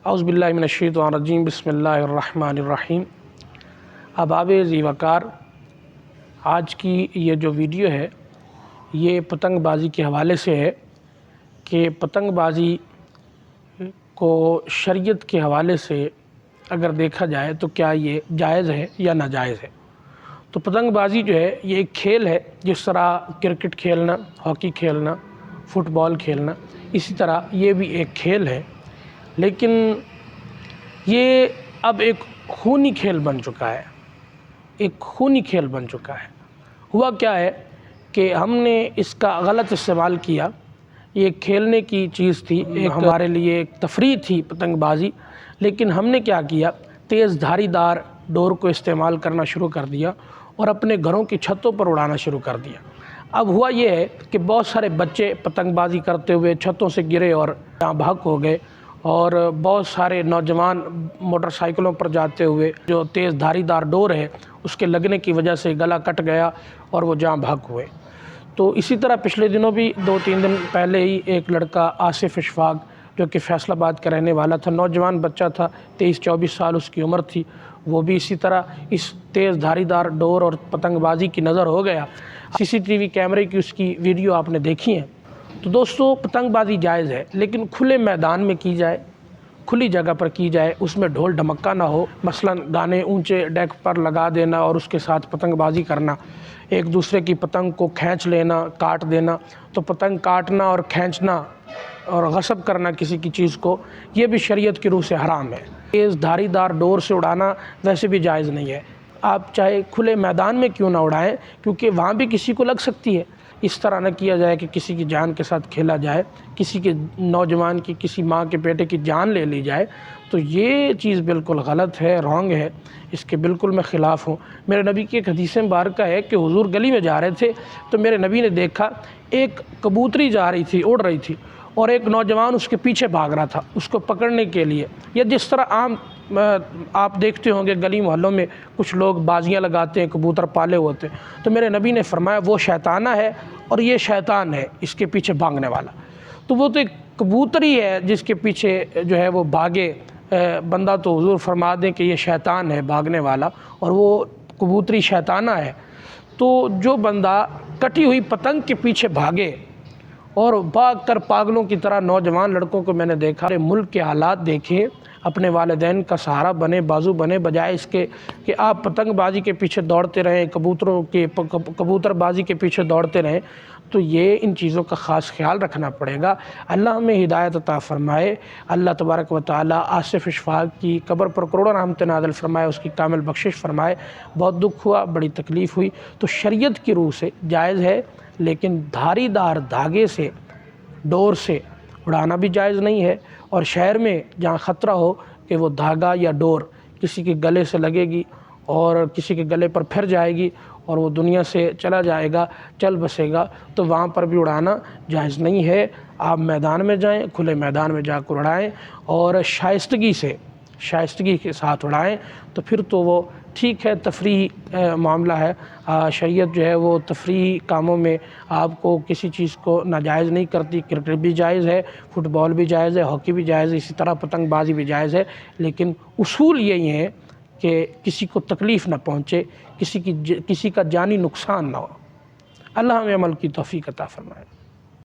اعوذ باللہ من الشیطان الرجیم، بسم اللہ الرحمن الرحیم۔ احباب ذی وقار، آج کی یہ جو ویڈیو ہے یہ پتنگ بازی کے حوالے سے ہے کہ پتنگ بازی کو شریعت کے حوالے سے اگر دیکھا جائے تو کیا یہ جائز ہے یا ناجائز ہے۔ تو پتنگ بازی جو ہے یہ ایک کھیل ہے، جس طرح کرکٹ کھیلنا، ہاکی کھیلنا، فٹ بال کھیلنا، اسی طرح یہ بھی ایک کھیل ہے، لیکن یہ اب ایک خونی کھیل بن چکا ہے، ایک خونی کھیل بن چکا ہے۔ ہوا کیا ہے کہ ہم نے اس کا غلط استعمال کیا۔ یہ کھیلنے کی چیز تھی، ایک ہمارے لیے ایک تفریح تھی پتنگ بازی، لیکن ہم نے کیا کیا، تیز دھاری دار ڈور کو استعمال کرنا شروع کر دیا اور اپنے گھروں کی چھتوں پر اڑانا شروع کر دیا۔ اب ہوا یہ ہے کہ بہت سارے بچے پتنگ بازی کرتے ہوئے چھتوں سے گرے اور جاں بحق ہو گئے، اور بہت سارے نوجوان موٹر سائیکلوں پر جاتے ہوئے جو تیز دھاری دار ڈور ہے اس کے لگنے کی وجہ سے گلا کٹ گیا اور وہ جاں بحق ہوئے۔ تو اسی طرح پچھلے دنوں بھی 2-3 دن پہلے ہی ایک لڑکا آصف اشفاق جو کہ فیصل آباد کا رہنے والا تھا، نوجوان بچہ تھا، 23-24 سال اس کی عمر تھی، وہ بھی اسی طرح اس تیز دھاری دار ڈور اور پتنگ بازی کی نظر ہو گیا۔ CCTV کیمرے کی اس کی ویڈیو آپ نے دیکھی ہے۔ تو دوستو، پتنگ بازی جائز ہے، لیکن کھلے میدان میں کی جائے، کھلی جگہ پر کی جائے، اس میں ڈھول ڈھمکا نہ ہو، مثلا گانے اونچے ڈیک پر لگا دینا اور اس کے ساتھ پتنگ بازی کرنا، ایک دوسرے کی پتنگ کو کھینچ لینا، کاٹ دینا۔ تو پتنگ کاٹنا اور کھینچنا اور غصب کرنا کسی کی چیز کو، یہ بھی شریعت کی روح سے حرام ہے۔ تیز دھاری دار ڈور سے اڑانا ویسے بھی جائز نہیں ہے، آپ چاہے کھلے میدان میں کیوں نہ اڑائیں، کیونکہ وہاں بھی کسی کو لگ سکتی ہے۔ اس طرح نہ کیا جائے کہ کسی کی جان کے ساتھ کھیلا جائے، کسی کے نوجوان کی، کسی ماں کے بیٹے کی جان لے لی جائے، تو یہ چیز بالکل غلط ہے، رانگ ہے، اس کے بالکل میں خلاف ہوں۔ میرے نبی کی ایک حدیث مبارکہ ہے کہ حضور گلی میں جا رہے تھے تو میرے نبی نے دیکھا ایک کبوتری جا رہی تھی، اڑ رہی تھی، اور ایک نوجوان اس کے پیچھے بھاگ رہا تھا اس کو پکڑنے کے لیے۔ یا جس طرح عام آپ دیکھتے ہوں گے گلی محلوں میں کچھ لوگ بازیاں لگاتے ہیں، کبوتر پالے ہوتے ہیں، تو میرے نبی نے فرمایا وہ شیطانہ ہے اور یہ شیطان ہے اس کے پیچھے بھاگنے والا۔ تو وہ تو ایک کبوتری ہے جس کے پیچھے جو ہے وہ بھاگے بندہ، تو حضور فرما دیں کہ یہ شیطان ہے بھاگنے والا اور وہ کبوتری شیطانہ ہے۔ تو جو بندہ کٹی ہوئی پتنگ کے پیچھے بھاگے اور بھاگ کر پاگلوں کی طرح، نوجوان لڑکوں کو میں نے دیکھا، ملک کے حالات دیکھے، اپنے والدین کا سہارا بنے، بازو بنے، بجائے اس کے کہ آپ پتنگ بازی کے پیچھے دوڑتے رہیں، کبوتر بازی کے پیچھے دوڑتے رہیں، تو یہ ان چیزوں کا خاص خیال رکھنا پڑے گا۔ اللہ ہمیں ہدایت عطا فرمائے۔ اللہ تبارک و تعالیٰ آصف اشفاق کی قبر پر کروڑوں رحمت نازل فرمائے، اس کی کامل بخشش فرمائے۔ بہت دکھ ہوا، بڑی تکلیف ہوئی۔ تو شریعت کی روح سے جائز ہے، لیکن دھاری دار دھاگے سے، ڈور سے اڑانا بھی جائز نہیں ہے، اور شہر میں جہاں خطرہ ہو کہ وہ دھاگا یا ڈور کسی کے گلے سے لگے گی اور کسی کے گلے پر پھر جائے گی اور وہ دنیا سے چلا جائے گا، چل بسے گا، تو وہاں پر بھی اڑانا جائز نہیں ہے۔ آپ میدان میں جائیں، کھلے میدان میں جا کر اڑائیں اور شائستگی کے ساتھ اڑائیں، تو پھر تو وہ ٹھیک ہے، تفریحی معاملہ ہے۔ شریعت جو ہے وہ تفریحی کاموں میں آپ کو کسی چیز کو ناجائز نہیں کرتی۔ کرکٹ بھی جائز ہے، فٹ بال بھی جائز ہے، ہاکی بھی جائز ہے، اسی طرح پتنگ بازی بھی جائز ہے، لیکن اصول یہی ہے کہ کسی کو تکلیف نہ پہنچے، کسی کا جانی نقصان نہ ہو۔ اللہ ہمیں عمل کی توفیق عطا فرمائے۔